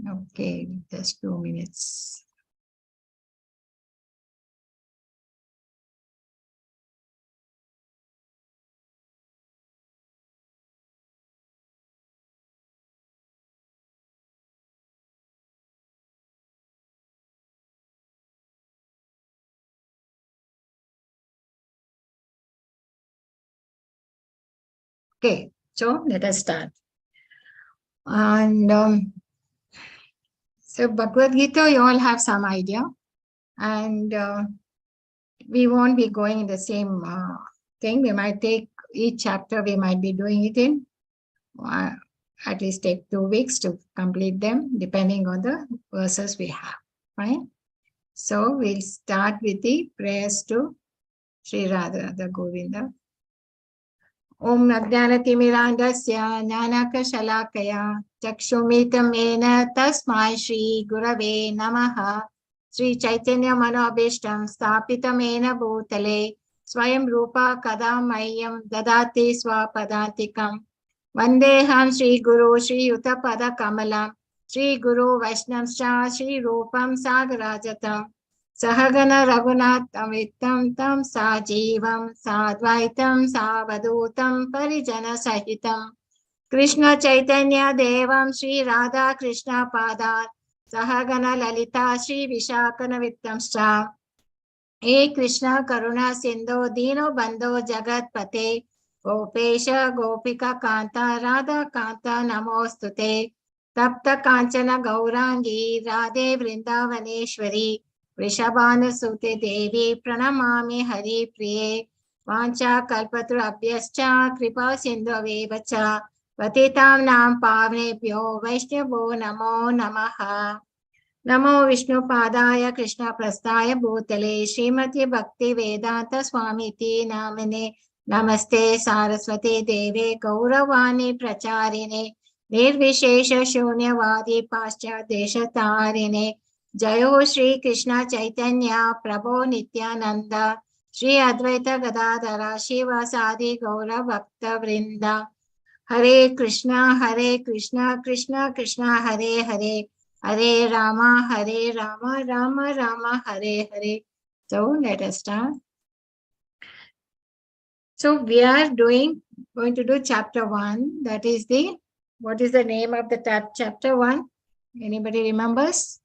Okay, just 2 minutes. Okay, so let us start. And so Bhagavad Gita, you all have some idea. And we won't be going in the same thing. We might take each chapter, we might be doing it in at least take 2 weeks to complete them, depending on the verses we have, right? So we'll start with the prayers to Sri Radha Govinda. Om Najnanatimirandasya Nanakashalakaya Chakshumitam Ena Tasmai Shri Gurave Namaha Sri Chaitanya Manobishtam Stapitam Ena Bhutale Swayam Rupa Kadamayam Dadati Swapadantikam Vandeham Shri Guru Shri Utapada Kamalam Shri Guru Vaishnavscha Shri Rupam Sagarajatam Sahagana Raghunatham Vittam Tam Sajivam Sadvaitam Savadutam Parijana Sahitam Krishna Chaitanya Devam Shri Radha Krishna Padat Sahagana Lalita Shri Vishakana Vittamscha He Krishna Karuna Sindhu Dino Bandho Jagat Pate Gopesha Gopika Kanta Radha Kanta Namostute Tapta Kanchana Gaurangi Radhe Vrindavaneshwari Vrishabhanusute Devi Pranamami Hari Priye Vancha Kalpatrabhyascha Kripa Sindhavevacha Patitam Nam Pavnebhyo Vaishnavo Namo Namaha Namo Vishnu Padaya Krishna Prastaya Bhutale Srimati Bhakti Vedanta Swamiti Namine Namaste Saraswati Deve Gauravani Pracharine Nirvishesha Shunyavadi Pascha Deshatarine Jayo Shri Krishna Chaitanya Prabhu Nityananda Shri Advaita Gadadhara Shiva Sadi Gaura Bhakta Vrinda Hare Krishna Krishna Krishna Hare Hare Hare Rama Rama Rama Hare Hare. So let us start. So we are going to do chapter 1. That is what is the name of the chapter 1? Anybody remembers?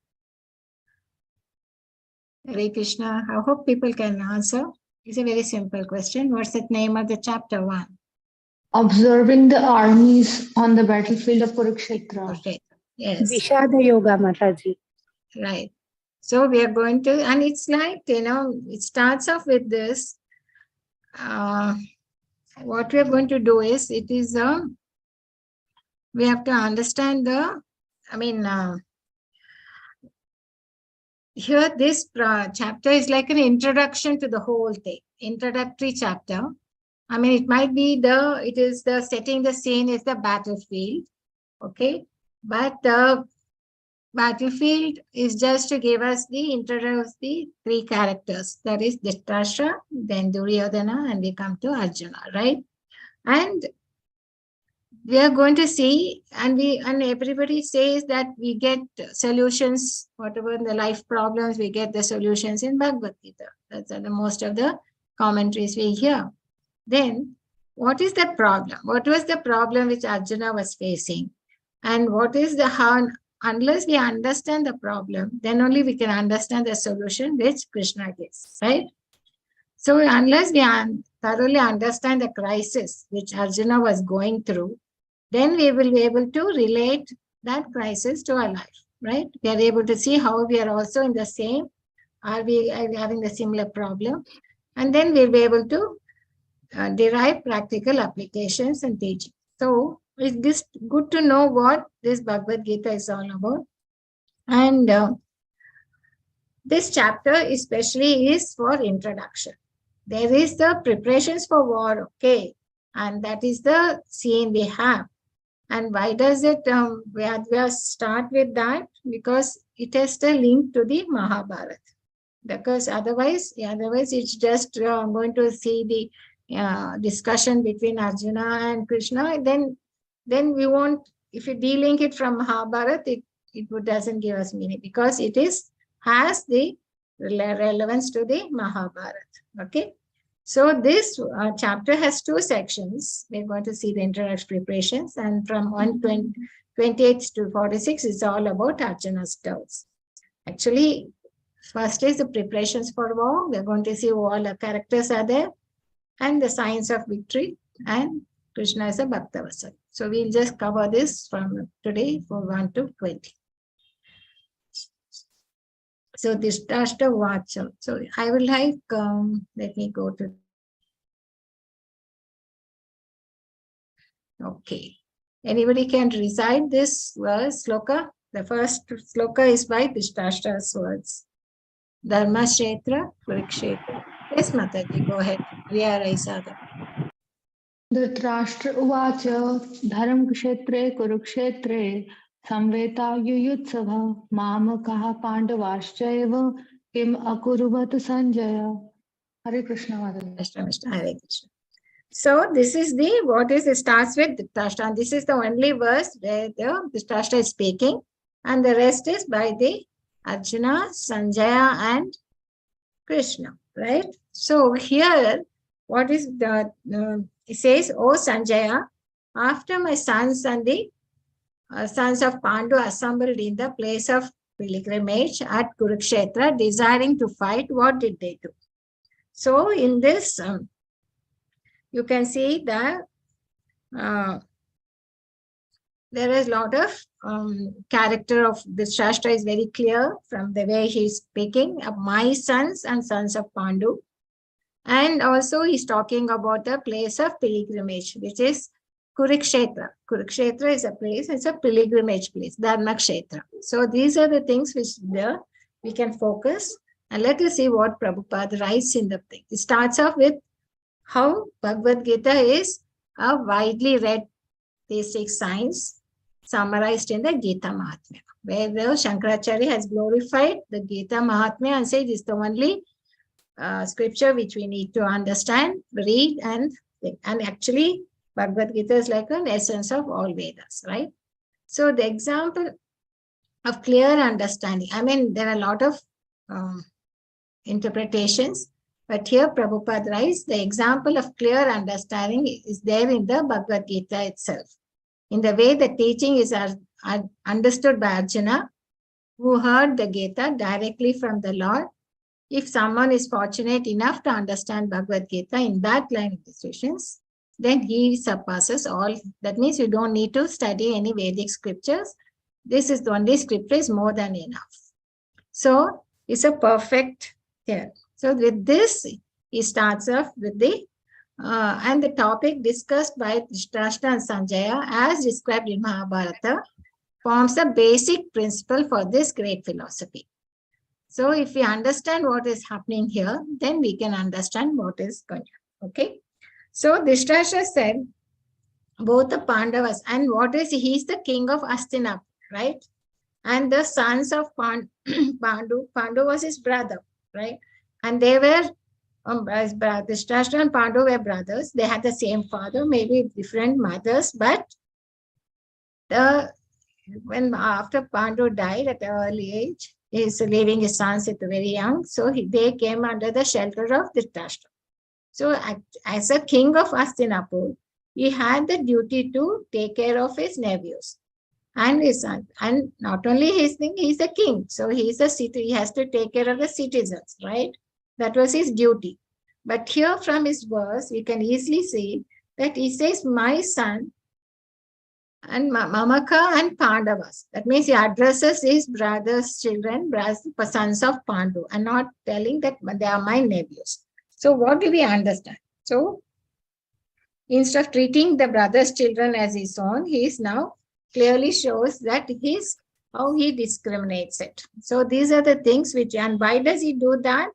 Hare Krishna. I hope people can answer. It's a very simple question. What's the name of the chapter 1? Observing the armies on the battlefield of Kurukshetra. Okay. Yes. Vishada Yoga, Mataji. Right. So we are going to, and it's like, it starts off with this. What we are going to do is, we have to understand here this chapter is like an introduction to the whole thing, introductory chapter. It might be the setting the scene is the battlefield, okay? But the battlefield is just to give us introduce the 3 characters. That is Dhritarashtra, then Duryodhana, and we come to Arjuna, right? And we are going to see, and everybody says that we get solutions, whatever the life problems, we get the solutions in Bhagavad Gita. That's the most of the commentaries we hear. Then, what is the problem? What was the problem which Arjuna was facing? And what is unless we understand the problem, then only we can understand the solution which Krishna gives, right? So unless we thoroughly understand the crisis which Arjuna was going through, then we will be able to relate that crisis to our life, right? We are able to see how we are also in the same, are we having the similar problem? And then we'll be able to derive practical applications and teaching. So it's just good to know what this Bhagavad Gita is all about. And this chapter especially is for introduction. There is the preparations for war, okay? And that is the scene we have. And why does it, we start with that? Because it has a link to the Mahabharata. Because otherwise it's just going to see the discussion between Arjuna and Krishna. Then we won't, if you de-link it from Mahabharata, doesn't give us meaning because it has the relevance to the Mahabharata. Okay. So this chapter has two sections. We're going to see the introduction preparations, and from 128 to 46 is all about Arjuna stuffs. Actually, first is the preparations for war. We're going to see all the characters are there and the signs of victory, and Krishna is a Bhaktavasal. So we'll just cover this from today from 1 to 20. So this Tashta Vacha. So I will like, let me go to. Okay. Anybody can recite this verse, sloka? The first sloka is by Dhritarashtra's words. Dharma Kshetra, Kurukshetra. Yes, Mataji, go ahead. Riya Raisada. Dhritarashtra उवाच धर्मक्षेत्रे कुरुक्षेत्रे संवेतायुयुत्सव मामकाः पाण्डवाश्चैव किम् अकुर्वत Sanjay. Hare Krishna Mataji. Hare Krishna. So this is it starts with Dhritarashtra. This is the only verse where the Dhritarashtra is speaking, and the rest is by the Arjuna, Sanjaya, and Krishna, right? So here, what is the, it says, O Sanjaya, after my sons and the sons of Pandu assembled in the place of pilgrimage at Kurukshetra, desiring to fight, what did they do? So in this, you can see that there is a lot of character of this Shastra is very clear from the way he is speaking of my sons and sons of Pandu. And also he's talking about the place of pilgrimage, which is Kurukshetra. Kurukshetra is a place, it's a pilgrimage place, Dharma Kshetra. So these are the things which there we can focus. And let us see what Prabhupada writes in the thing. It starts off with how Bhagavad Gita is a widely read basic science summarized in the Gita Mahatmya, where the Shankaracharya has glorified the Gita Mahatmya and said it's the only scripture which we need to understand, read, and think. And actually, Bhagavad Gita is like an essence of all Vedas, right? So the example of clear understanding, I mean, there are a lot of interpretations, but here Prabhupada writes, the example of clear understanding is there in the Bhagavad Gita itself. In the way the teaching is understood by Arjuna, who heard the Gita directly from the Lord. If someone is fortunate enough to understand Bhagavad Gita in that line of decisions, then he surpasses all. That means you don't need to study any Vedic scriptures. This is the only scripture is more than enough. So it's a perfect here. So with this, he starts off with the and the topic discussed by Dhritarashtra and Sanjaya as described in Mahabharata forms a basic principle for this great philosophy. So if we understand what is happening here, then we can understand what is going on. Okay. So Dhritarashtra said, both the Pandavas, and what is he is the king of Hastinapur, right? And the sons of Pandu was his brother, right? And they were Dhritarashtra and Pandu were brothers. They had the same father, maybe different mothers, but when after Pandu died at an early age, he's leaving his sons at very young, so they came under the shelter of Dhritarashtra. So as a king of Hastinapur, he had the duty to take care of his nephews and his son. And not only his thing, he's the king. So he's the city, he has to take care of the citizens, right? That was his duty. But here from his verse, we can easily see that he says, my son and Mamaka and Pandavas. That means he addresses his brothers' children, sons of Pandu, and not telling that they are my nephews. So what do we understand? So instead of treating the brother's children as his own, he is now clearly shows that how he discriminates it. So these are the things which, and why does he do that?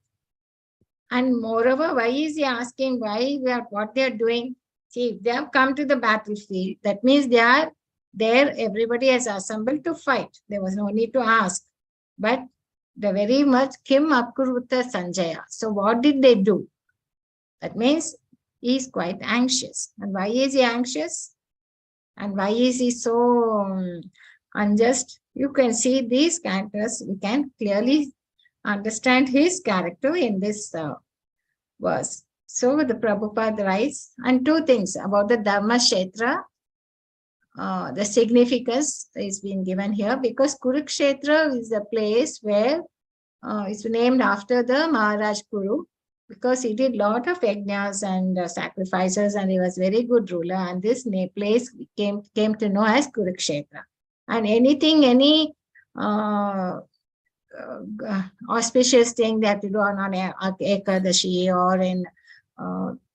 And moreover, why is he asking what they are doing? See, if they have come to the battlefield, that means they are there, everybody has assembled to fight. There was no need to ask. But the very much Kim Akurvata Sanjaya. So what did they do? That means he is quite anxious. And why is he anxious? And why is he so unjust. You can see these characters. We can clearly understand his character in this verse. So the Prabhupada writes, and two things about the Dharma Kshetra. The significance is being given here because Kurukshetra is a place where it's named after the Maharaj Kuru, because he did lot of yajnas and sacrifices, and he was very good ruler. And this place came to know as Kurukshetra. And any auspicious thing that you do on Ekadashi or in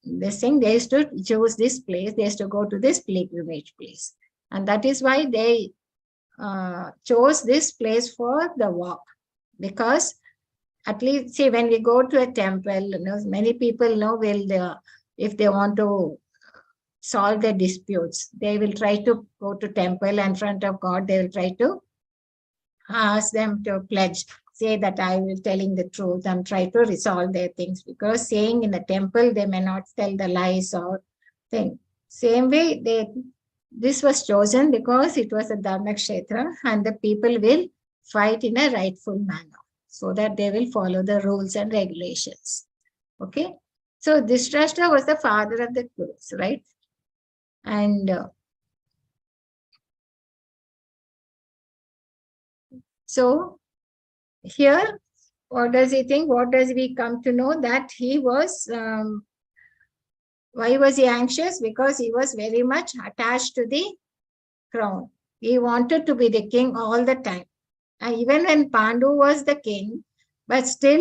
this thing, they used to choose this place. They used to go to this pilgrimage place, and that is why they chose this place for the walk. Because at least, see, when we go to a temple, many people will, if they want to solve their disputes, they will try to go to temple in front of God. They will try to ask them to pledge, say that I will telling the truth and try to resolve their things. Because saying in the temple, they may not tell the lies or thing. Same way, this was chosen because it was a Dharma Kshetra and the people will fight in a rightful manner, so that they will follow the rules and regulations. Okay. So Dhritarashtra was the father of the Kurus, right? And so here, what does he think? What does we come to know? That he was, why was he anxious? Because he was very much attached to the crown. He wanted to be the king all the time. And even when Pandu was the king, but still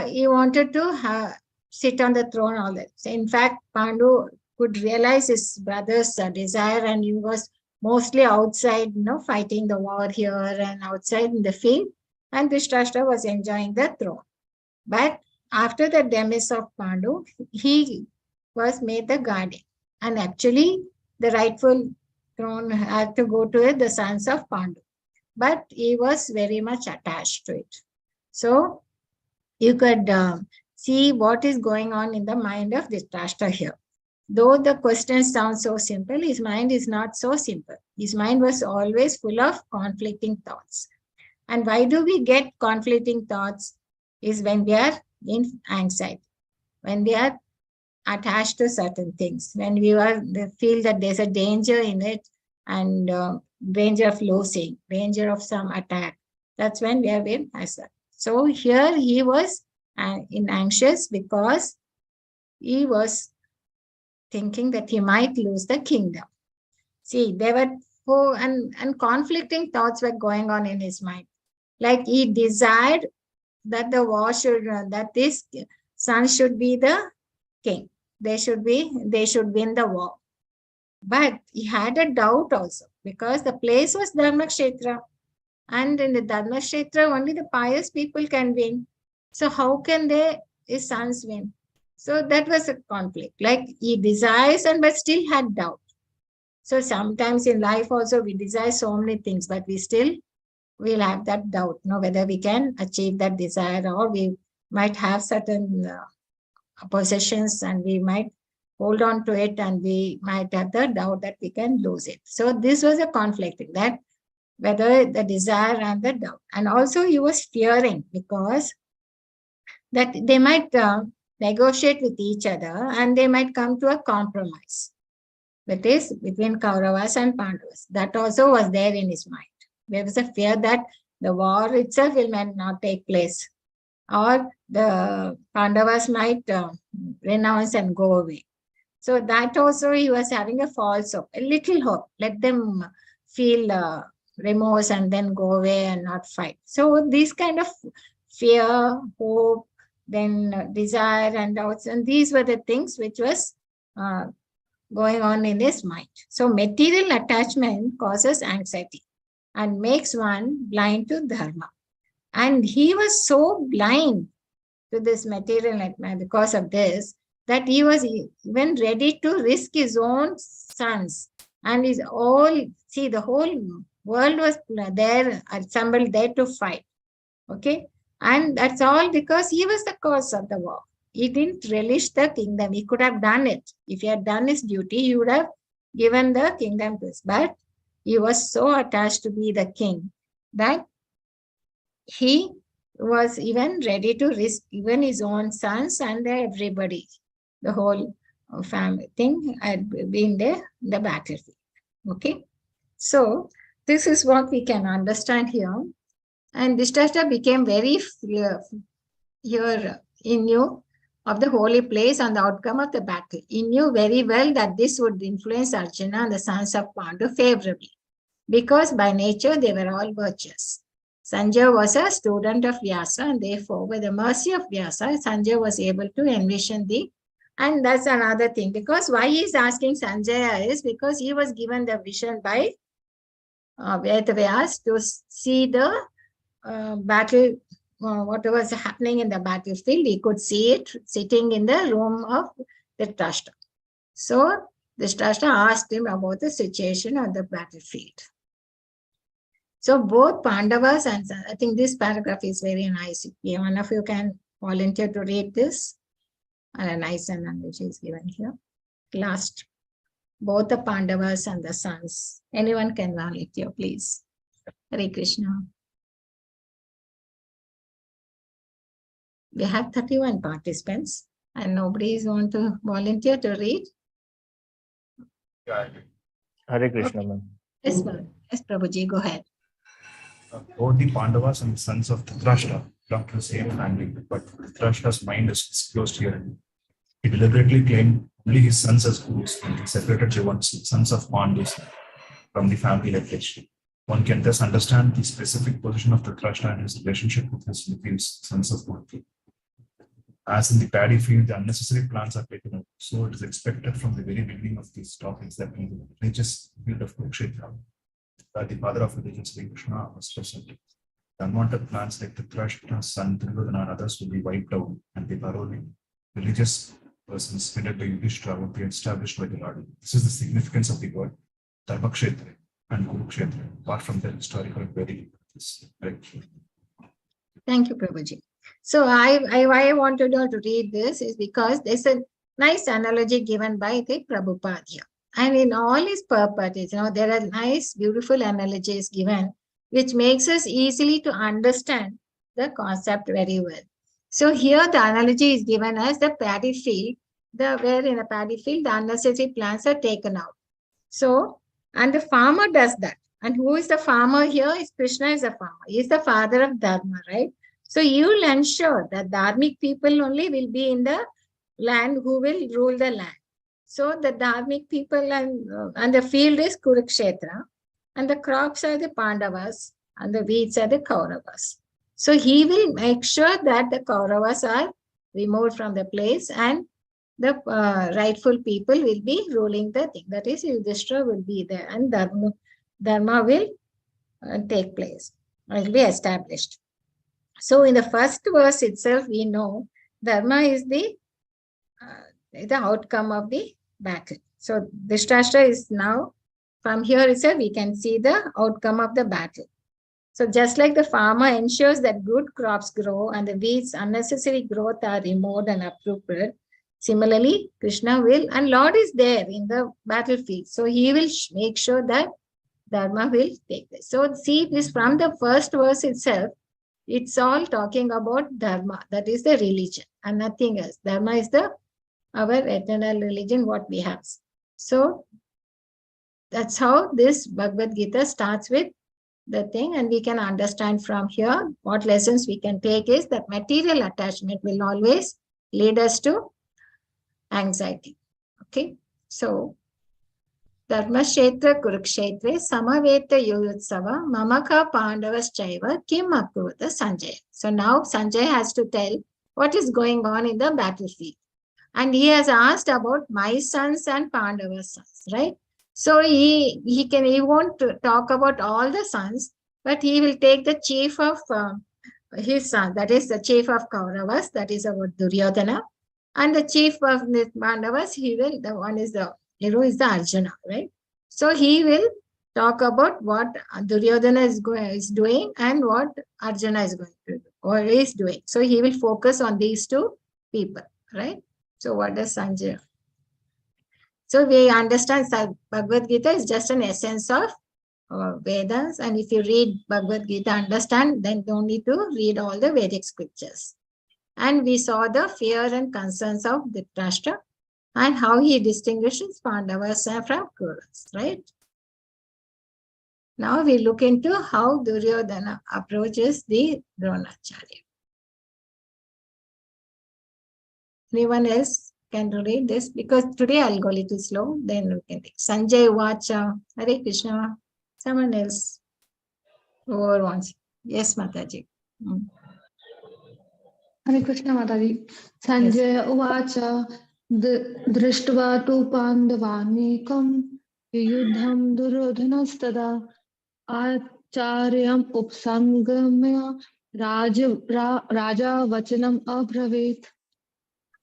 he wanted to sit on the throne all that. So in fact, Pandu could realize his brother's desire, and he was mostly outside, fighting the war here and outside in the field. And Dhritarashtra was enjoying the throne. But after the demise of Pandu, he was made the guardian. And actually, the rightful throne had to go to the sons of Pandu. But he was very much attached to it. So you could see what is going on in the mind of Dhritarashtra here. Though the question sounds so simple, his mind is not so simple. His mind was always full of conflicting thoughts. And why do we get conflicting thoughts? Is when we are in anxiety, when we are attached to certain things, when we feel that there's a danger in it, and danger of losing, danger of some attack. That's when we are in anxiety. So here he was anxious because he was thinking that he might lose the kingdom. See, there were and conflicting thoughts were going on in his mind. Like he desired that the war should, that this son should be the king. They should win the war. But he had a doubt also, because the place was Dharma Kshetra. And in the Dharma Kshetra, only the pious people can win. So how can his sons win? So that was a conflict. Like he desires but still had doubt. So sometimes in life also we desire so many things, but we still will have that doubt, whether we can achieve that desire, or we might have certain possessions and we might hold on to it, and we might have the doubt that we can lose it. So this was a conflict, that whether the desire and the doubt. And also he was fearing, because that they might negotiate with each other and they might come to a compromise. That is between Kauravas and Pandavas. That also was there in his mind. There was a fear that the war itself will not take place, or the Pandavas might renounce and go away. So that also he was having a false hope, a little hope. Let them feel remorse and then go away and not fight. So this kind of fear, hope, then desire and doubts, and these were the things which was going on in his mind. So material attachment causes anxiety and makes one blind to dharma. And he was so blind to this material attachment because of this, that he was even ready to risk his own sons and the whole world was there, assembled there to fight. Okay. And that's all because he was the cause of the war. He didn't relish the kingdom. He could have done it. If he had done his duty, he would have given the kingdom to us. But he was so attached to be the king that he was even ready to risk even his own sons and everybody, the whole family thing had been there in the battlefield. Okay, so this is what we can understand here. And Dhritarashtra became very fear here. He knew of the holy place and the outcome of the battle. He knew very well that this would influence Arjuna and the sons of Pandu favorably, because by nature they were all virtuous. Sanjay was a student of Vyasa, and therefore, by the mercy of Vyasa, Sanjay was able to envision and that's another thing, because why he is asking Sanjaya is because he was given the vision by Vyas to see the battle, what was happening in the battlefield. He could see it sitting in the room of Dhritarashtra. So Dhritarashtra asked him about the situation on the battlefield. So both Pandavas and I think this paragraph is very nice. If one of you can volunteer to read this, and a nice analogy is given here. Last, both the Pandavas and the sons. Anyone can volunteer, please. Hare Krishna. We have 31 participants and nobody is want to volunteer to read. Hare Krishna, ma'am. Yes, ma'am. Yes, Prabhuji, go ahead. Both the Pandavas and the sons of Dhritarashtra belong to the same family, but Dhritarashtra's mind is disclosed here. He deliberately claimed only his sons as gurus and he separated Jivan's sons of Pandus from the family lineage. One can thus understand the specific position of Dhritarashtra and his relationship with his nephews, sons of Kunti. As in the paddy field, the unnecessary plants are taken out. So it is expected from the very beginning of these topics that in the religious field of Kurukshetra, that the father of religion, Sri Krishna, was present. The unwanted plants like Dhritarashtra's son Duryodhana and others will be wiped out, and the thoroughly religious persons headed by Yudhishthira would be established by the Lord. This is the significance of the word Dharmakshetra and Kurukshetra, apart from the historical very. Thank you, Prabhuji. So why I wanted to read this is because there's a nice analogy given by the Prabhupada here. And in all his purposes, there are nice, beautiful analogies given, which makes us easily to understand the concept very well. So here the analogy is given as the paddy field, where in a paddy field, the unnecessary plants are taken out. So, and the farmer does that. And who is the farmer here? Krishna is the farmer. He is the father of Dharma, right? So you will ensure that Dharmic people only will be in the land who will rule the land. So the Dharmic people and the field is Kurukshetra, and the crops are the Pandavas, and the weeds are the Kauravas. So he will make sure that the Kauravas are removed from the place and the rightful people will be ruling the thing. That is, Yudhishthira will be there and Dharma will take place, will be established. So in the first verse itself, we know Dharma is the outcome of the battle. So Dhritarashtra is now, from here itself, we can see the outcome of the battle. So just like the farmer ensures that good crops grow and the weeds, unnecessary growth are removed and uprooted, similarly, Krishna will, and Lord is there in the battlefield. So he will make sure that Dharma will take place. So see this from the first verse itself, it's all talking about Dharma. That is the religion and nothing else. Dharma is our eternal religion, what we have. So that's how this Bhagavad Gita starts with the thing, and we can understand from here what lessons we can take is that material attachment will always lead us to anxiety. Okay, so Dharmashetra Kurukshetre Samaveta Yuyutsava Mamaka Pandavaschaiva Kim Akruvata Sanjaya. So now Sanjay has to tell what is going on in the battlefield. And he has asked about my sons and Pandava's sons, right? So he won't talk about all the sons, but he will take the chief of his son, that is the chief of Kauravas, that is about Duryodhana, and the chief of the Pandavas, the one is the hero is the Arjuna, right? So he will talk about what Duryodhana is doing and what Arjuna is going to do or is doing. So he will focus on these two people, right? So what does Sanjay? So we understand that Bhagavad Gita is just an essence of Vedas, and if you read Bhagavad Gita, understand, then don't need to read all the Vedic scriptures. And we saw the fear and concerns of Dhritarashtra and how he distinguishes Pandavas from Kauravas, right? Now we look into how Duryodhana approaches the Dronacharya. Anyone else can read this? Because today I'll go a little slow, then we can take Sanjay Vacha, Hare Krishna, someone else. Whoever wants. Yes, Mataji. Hare Krishna Mataji. Sanjay Uvacha Drishtva tu Pandavanikam Yuddham Duryodhanastada Acharyam Upsangamya Raja Vachanam Abravit.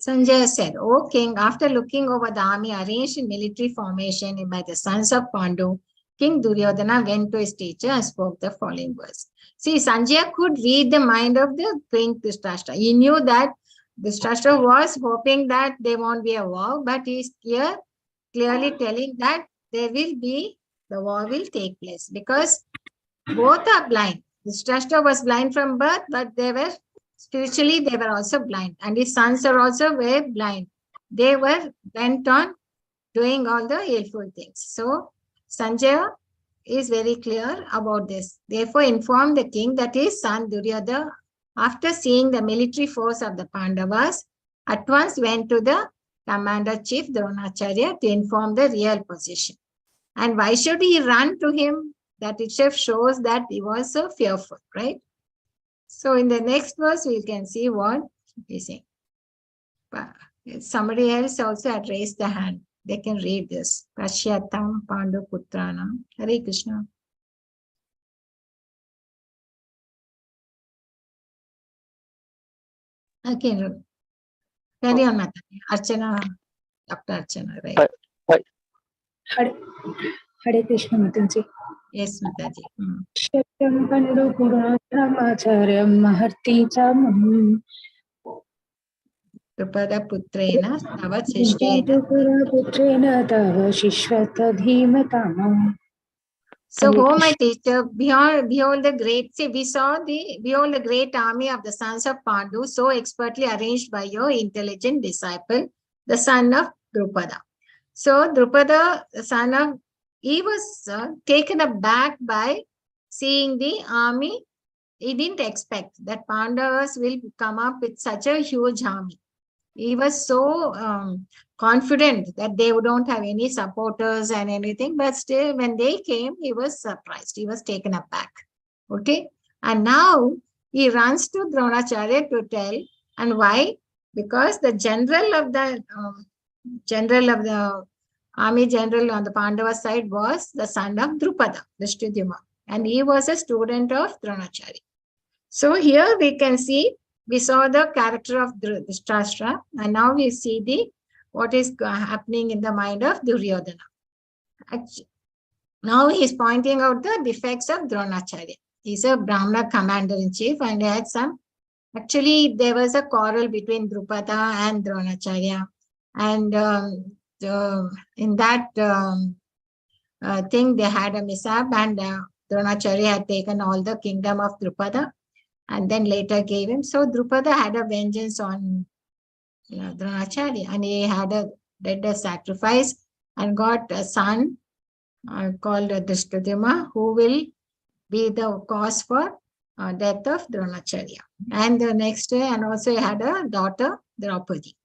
Sanjay said, O king, after looking over the army arranged in military formation by the sons of Pandu, King Duryodhana went to his teacher and spoke the following words. See, Sanjay could read the mind of the king Dhritarashtra. He knew that Dhritarashtra was hoping that there won't be a war, but he is here clearly telling that there will be, the war will take place because both are blind. Dhritarashtra was blind from birth, but they were spiritually, they were also blind, and his sons are also were blind. They were bent on doing all the ilful things. So Sanjaya is very clear about this. Therefore, informed the king that his son Duryodhana, after seeing the military force of the Pandavas, at once went to the commander-chief Dronacharya to inform the real position. And why should he run to him? That itself shows that he was so fearful, right? So in the next verse, we can see what he's saying. Somebody else also had raised the hand. They can read this. Pashyatam Pandu Putranam. Hare Krishna. Okay, carry on, Mataji. Archana, Dr. Archana, right? Hare Krishna Mataji. Yes, Mataji. Shatyam Pandu Puranacharyam Maharti Chamam Drupada Putrena Tavat Sishtena. Putrena Tava Shishvata Dhimatamam. So, oh my teacher, behold the great, see, behold the great army of the sons of Pandu, so expertly arranged by your intelligent disciple, the son of Drupada. So, Drupada, the son of, he was taken aback by seeing the army. He didn't expect that Pandavas will come up with such a huge army. He was so confident that they don't have any supporters and anything, but still when they came, he was surprised. He was taken aback. Okay. And now he runs to Dronacharya to tell. And why? Because the general of the army general on the Pandava side was the son of Drupada, Dhristadyumna, and he was a student of Dronacharya. So here we can see, we saw the character of Dhritarashtra, and now we see what is happening in the mind of Duryodhana. Now he is pointing out the defects of Dronacharya. He's a Brahmana commander-in-chief, and he had some, actually there was a quarrel between Drupada and Dronacharya, and in that thing they had a mishap, and Dronacharya had taken all the kingdom of Drupada and then later gave him. So Drupada had a vengeance on Dronacharya, and he did a sacrifice and got a son called Dhristadyumna, who will be the cause for death of Dronacharya. And the next day, and also he had a daughter, Draupadi,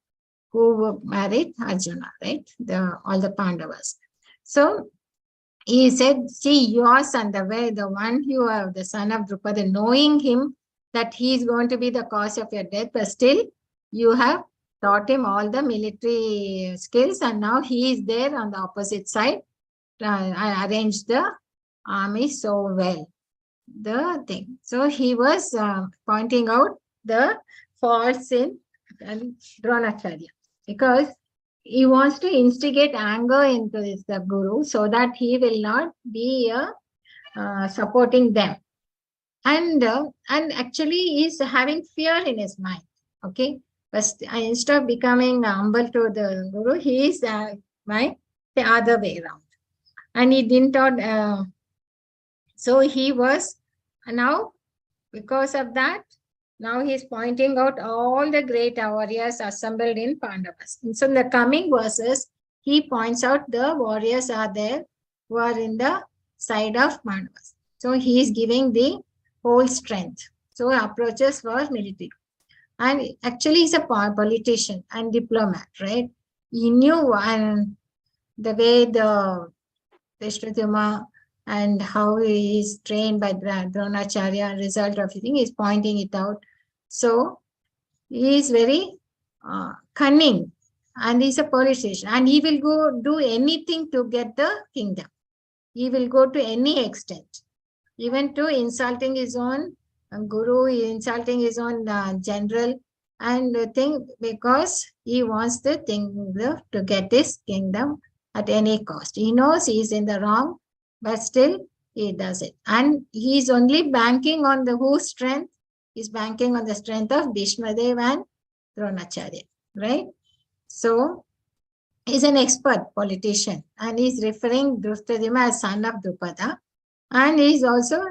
who married Arjuna, right? All the Pandavas. So he said, see, your son, the one you have, the son of Drupada, knowing him that he is going to be the cause of your death, but still you have taught him all the military skills, and now he is there on the opposite side. I arranged the army so well. The thing. So he was pointing out the faults in Dronacharya, because he wants to instigate anger into the guru so that he will not be supporting them. And actually he is having fear in his mind. Okay. But instead of becoming humble to the guru, he is the other way around. And he didn't So he was, now because of that, now he's pointing out all the great warriors assembled in Pandavas. And so in the coming verses, he points out the warriors are there who are in the side of Pandavas. So he is giving the whole strength. So approaches for military. And actually he's a politician and diplomat, right? He knew and the way the Vishnudyuma and how he is trained by Dronacharya, result of everything, is pointing it out. So he is very cunning and he's a politician and he will go do anything to get the kingdom. He will go to any extent, even to insulting his own guru, insulting his own general, and thing because he wants the thing to get his kingdom at any cost. He knows he is in the wrong, but still he does it. And he is only banking on the whose strength? He's banking on the strength of Bhishmadev and Dronacharya, right? So he's an expert politician and he's referring Drushtadima as son of Drupada. And he's also,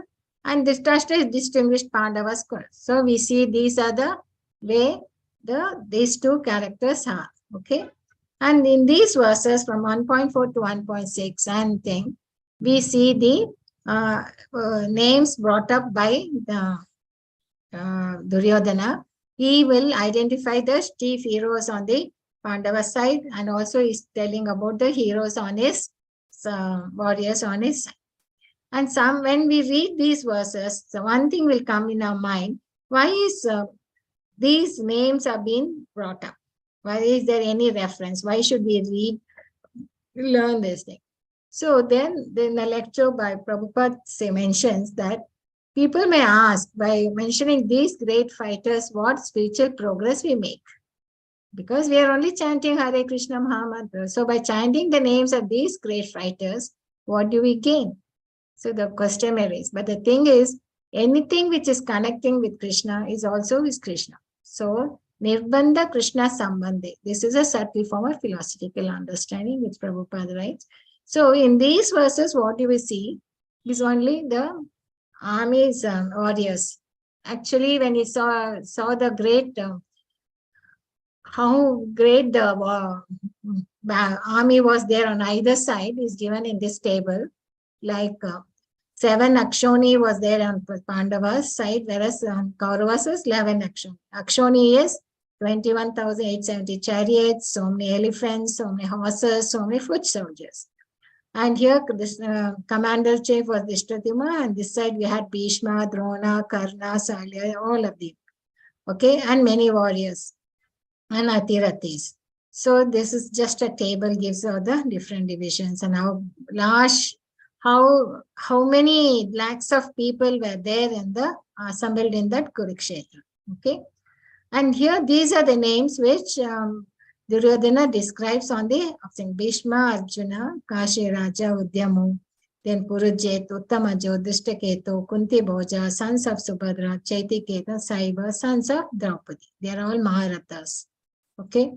and Dhritarashtra is distinguished Pandavas. So we see these are the way these two characters are, okay? And in these verses from 1.4 to 1.6 and thing, we see the names brought up by the Duryodhana. He will identify the chief heroes on the Pandava side and also is telling about the heroes on his warriors on his side. And when we read these verses, so one thing will come in our mind: why is these names are being brought up? Why is there any reference? Why should we learn this thing? So then the lecture by Prabhupada mentions that people may ask, by mentioning these great fighters, what spiritual progress we make. Because we are only chanting Hare Krishna Mahamantra. So by chanting the names of these great fighters, what do we gain? So the question may raise. But the thing is, anything which is connecting with Krishna is also with Krishna. So Nirbandha Krishna Sambandhe. This is a subtle form of philosophical understanding which Prabhupada writes. So in these verses, what do we see is only the armies and warriors. Actually, when he saw the great, how great the army was there on either side is given in this table. Like 7 Akshoni was there on Pandava's side, whereas on Kauravas was 11 Akshoni. Akshoni is 21,870 chariots, so many elephants, so many horses, so many foot soldiers. And here, this commander-chief was Dhritarashtra, and this side we had Bhishma, Drona, Karna, Salya, all of them. Okay, and many warriors and Atirathis. So this is just a table, gives all the different divisions and how large, how many lakhs of people were there in the assembled in that Kurukshetra. Okay, and here these are the names which Duryodhana describes on the Bhishma, Arjuna, Kashi Raja, Udyamu, then Purujet, Uttamajo, Drishtaketu, Kunti Bhoja, sons of Subhadra, Chaitiketa, Saiva, sons of Draupadi. They are all Maharathas. Okay.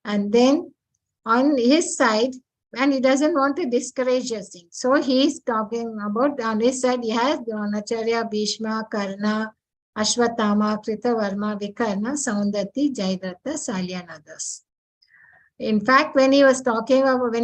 And then on his side, and he doesn't want to discourage us. So he is talking about, on his side, he has Dronacharya, Bhishma, Karna, Ashwatthama, Kritavarma, Vikarna, Saundati, Jayadratha, Salya, and others. In fact, when he was talking about,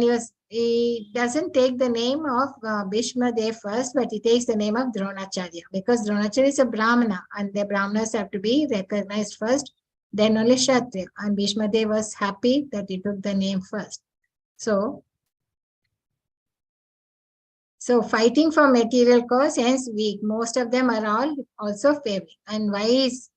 he doesn't take the name of Bhishma there first, but he takes the name of Dronacharya, because Dronacharya is a Brahmana and the Brahmanas have to be recognized first, then only Kshatriya. And Bhishma Dev was happy that he took the name first. So fighting for material cause, hence weak. Most of them are all also favoring. And why is,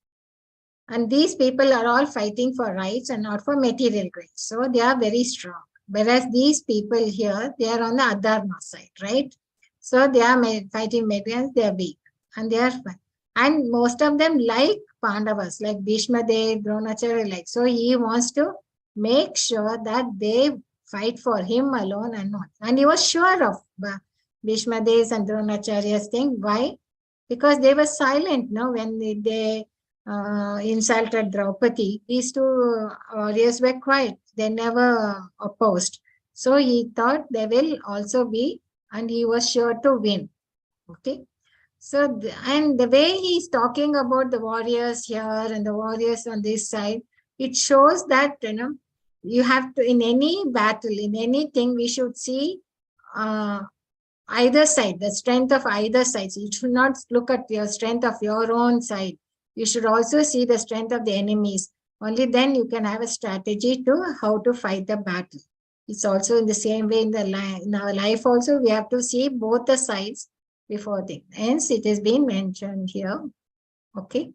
and these people are all fighting for rights and not for material gains. So they are very strong. Whereas these people here, they are on the Adharma side, right? So they are fighting materials, they are weak. And they are fine. And most of them like Pandavas, like Bhishma Dev, Dronacharya, like. So he wants to make sure that they fight for him alone and not. And he was sure of Bhishma Dev's and Dronacharya's thing. Why? Because they were silent, no, when they insulted Draupadi. These two warriors were quiet. They never opposed. So he thought they will also be, and he was sure to win. Okay. So, and the way he's talking about the warriors here and the warriors on this side, it shows that, you have to, in any battle, in anything, we should see either side, the strength of either side. So you should not look at your strength of your own side. You should also see the strength of the enemies. Only then you can have a strategy to how to fight the battle. It's also in the same way in our life also, we have to see both the sides before things. Hence, it has been mentioned here. Okay.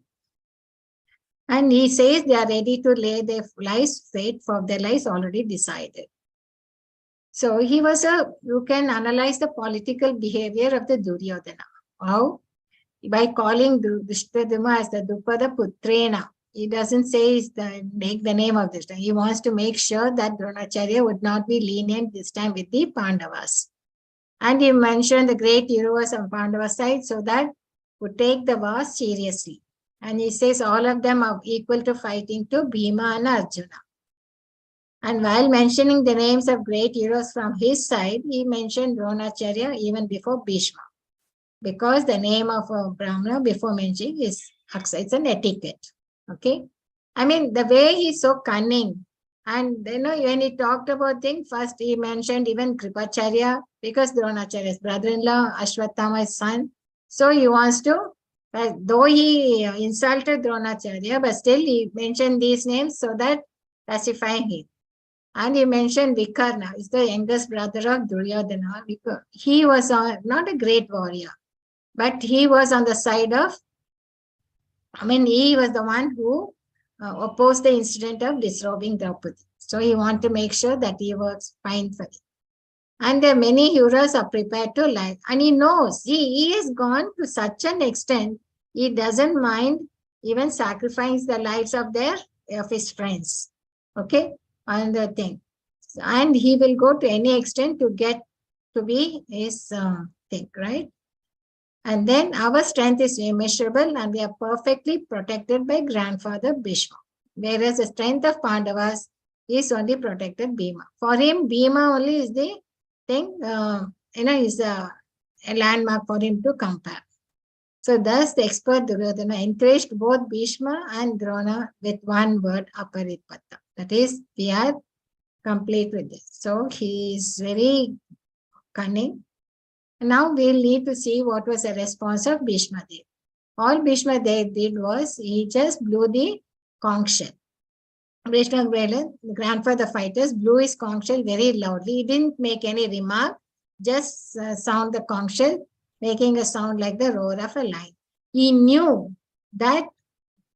And he says they are ready to lay their lives, fate for their lives already decided. So he was you can analyze the political behavior of the Duryodhana. How? By calling Drishtaduma as the Drupada Putrena. He doesn't say make the name of this time. He wants to make sure that Dronacharya would not be lenient this time with the Pandavas. And he mentioned the great heroes on Pandava side so that would take the war seriously. And he says all of them are equal to fighting to Bhima and Arjuna. And while mentioning the names of great heroes from his side, he mentioned Dronacharya even before Bhishma. Because the name of a Brahmana before mentioning is it's an etiquette. Okay. I mean, the way he's so cunning. And when he talked about things, first he mentioned even Kripacharya, because Dronacharya's brother-in-law, Ashwatthama's son. So he wants to, though he insulted Dronacharya, but still he mentioned these names so that pacifying him. And he mentioned Vikarna, is the youngest brother of Duryodhana. He was not a great warrior, but he was on the side of, he was the one who opposed the incident of disrobing Draupadi. So he wanted to make sure that he was fine for it. And there are many heroes are prepared to lie. And he knows, he has gone to such an extent, he doesn't mind even sacrificing the lives of his friends. Okay? Another thing. And he will go to any extent to get to be his thing, right? And then our strength is immeasurable and we are perfectly protected by grandfather Bhishma. Whereas the strength of Pandavas is only protected Bhima. For him, Bhima only is the thing, is a landmark for him to compare. So thus the expert Duryodhana encouraged both Bhishma and Drona with one word, Aparipata. That is, we are complete with this. So he is very cunning. Now we'll need to see what was the response of Bhishma Dev. All Bhishma Dev did was he just blew the conch shell. Bhishma Dev, the grandfather fighters, blew his conch shell very loudly. He didn't make any remark, just sound the conch shell, making a sound like the roar of a lion. He knew that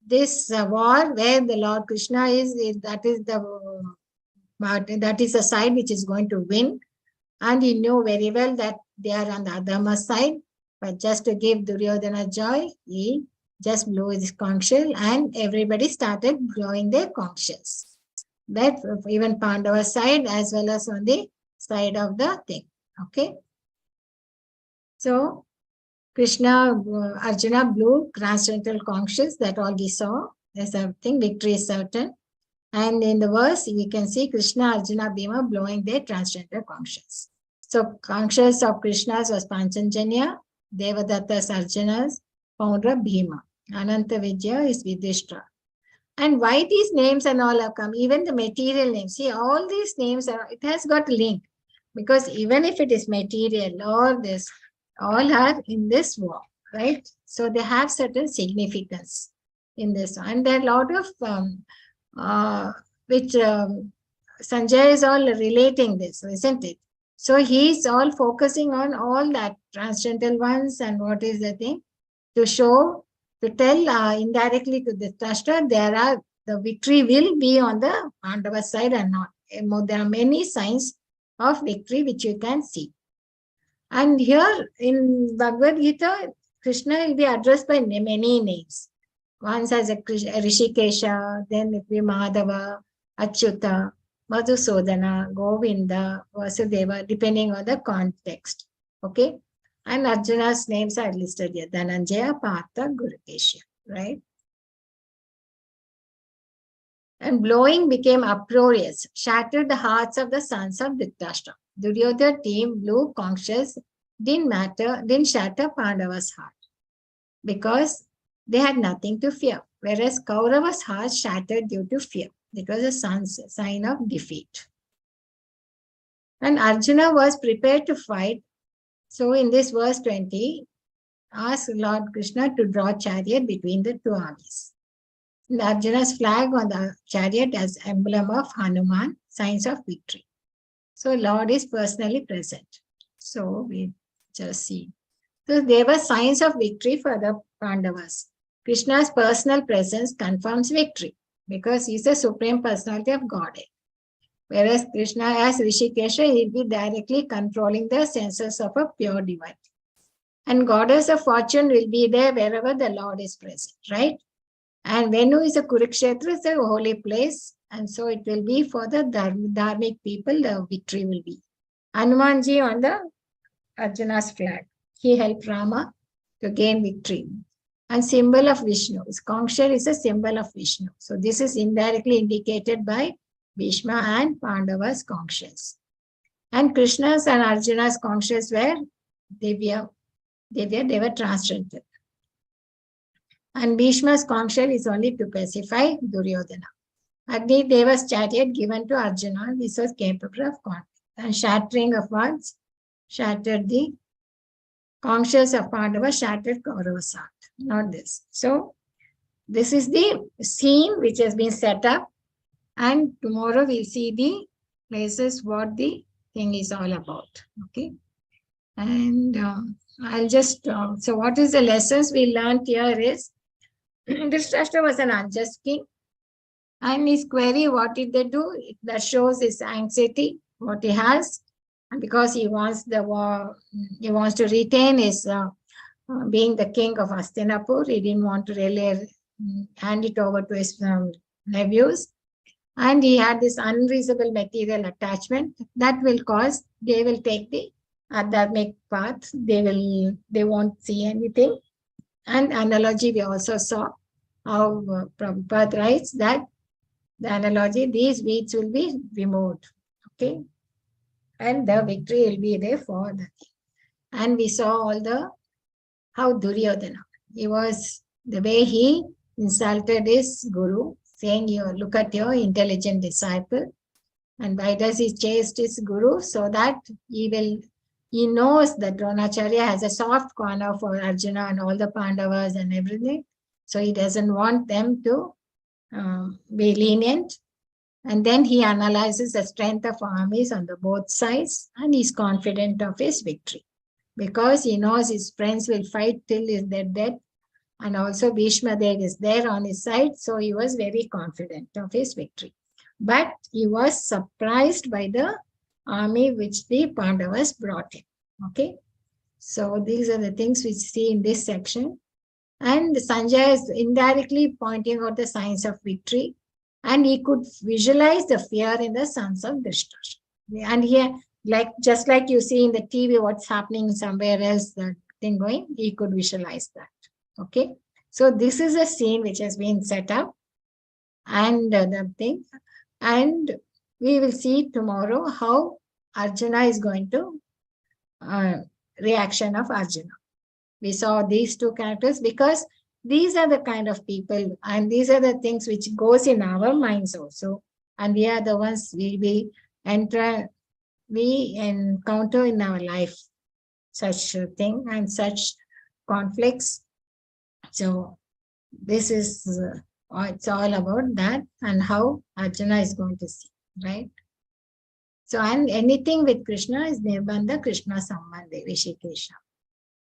this war where the Lord Krishna is that is the side which is going to win. And he knew very well that they are on the Adharma side. But just to give Duryodhana joy, he just blew his conch shell and everybody started blowing their conch shells. That even Pandava side as well as on the side of the thing. Okay. So Arjuna blew transcendental conch shells. That all we saw. There's something, victory is certain. And in the verse, we can see Krishna, Arjuna, Bhima blowing their transcendental conch shells. So conch shells of Krishna's was Panchanjanya, Devadatta's Arjuna's, founder Bhima. Ananta Vijaya is Vidishtra. And why these names and all have come, even the material names. See, all these names, it has got link. Because even if it is material or this, all are in this war, right? So they have certain significance in this. And there are a lot of, which Sanjay is all relating this, isn't it? So he's all focusing on all that transcendental ones and what is the thing to show, to tell indirectly to the Dhritarashtra, the victory will be on the Pandava side and not. There are many signs of victory which you can see. And here in Bhagavad Gita, Krishna will be addressed by many names. Once as a Rishikesha, then it will be Madhava, Achyuta, Madhusudana, Govinda, Vasudeva, depending on the context. Okay. And Arjuna's names are listed here. Dhananjaya, Partha, Gurukesha. Right? And blowing became uproarious, shattered the hearts of the sons of Dhritarashtra. Duryodhana team blew conch shells didn't shatter Pandava's heart because they had nothing to fear. Whereas Kaurava's heart shattered due to fear. It was a sign of defeat. And Arjuna was prepared to fight. So in this verse 20, asked Lord Krishna to draw chariot between the two armies. And Arjuna's flag on the chariot as emblem of Hanuman, signs of victory. So Lord is personally present. So we just see. So there were signs of victory for the Pandavas. Krishna's personal presence confirms victory because he's the supreme personality of Godhead. Whereas Krishna as Rishikesha, he'll be directly controlling the senses of a pure divinity. And Goddess of fortune will be there wherever the Lord is present, right? And Venu is a Kurukshetra, it's a holy place. And so it will be for the dharmic people, the victory will be. Hanumanji on the Arjuna's flag. He helped Rama to gain victory. And symbol of Vishnu. Konksha is a symbol of Vishnu. So this is indirectly indicated by Bhishma and Pandava's Konkshas. And Krishna's and Arjuna's Konkshas were Divya. They were transcendental. And Bhishma's Konksha is only to pacify Duryodhana. Agni Deva's chariot given to Arjuna, this was capable of conflict. And shattering of words shattered the Konkshas of Pandava, shattered Kaurava's heart. Not this. So this is the scene which has been set up. And tomorrow we'll see the places what the thing is all about. Okay. And I'll just, so what is the lessons we learned here is, Dhritarashtra was an unjust king. And his query, what did they do? That shows his anxiety, what he has. And because he wants the war, he wants to retain his being the king of Hastinapur, he didn't want to really hand it over to his nephews. And he had this unreasonable material attachment that will cause, they will take the adharmic path, they won't see anything. And analogy, we also saw how Prabhupada writes that the analogy, these weeds will be removed. Okay. And the victory will be there for the king. And we saw all the, how Duryodhana, he was, the way he insulted his guru, saying, you look at your intelligent disciple. And why does he chase his guru? So that he knows that Dronacharya has a soft corner for Arjuna and all the Pandavas and everything. So he doesn't want them to be lenient. And then he analyzes the strength of armies on the both sides and he's confident of his victory. Because he knows his friends will fight till they're dead. And also Bhishma Dev is there on his side. So he was very confident of his victory. But he was surprised by the army which the Pandavas brought in. Okay. So these are the things we see in this section. And Sanjay is indirectly pointing out the signs of victory. And he could visualize the fear in the sons of Dhritarashtra. And here, just like you see in the TV, what's happening somewhere else, the thing going, he could visualize that. Okay. So this is a scene which has been set up. And the thing. And we will see tomorrow how Arjuna is going to, reaction of Arjuna. We saw these two characters because these are the kind of people and these are the things which goes in our minds also. And we are the ones we encounter in our life, such a thing and such conflicts. So this is, it's all about that and how Arjuna is going to see, right? So, and anything with Krishna is Nirbandha Krishna Sambandhe, Rishikesha.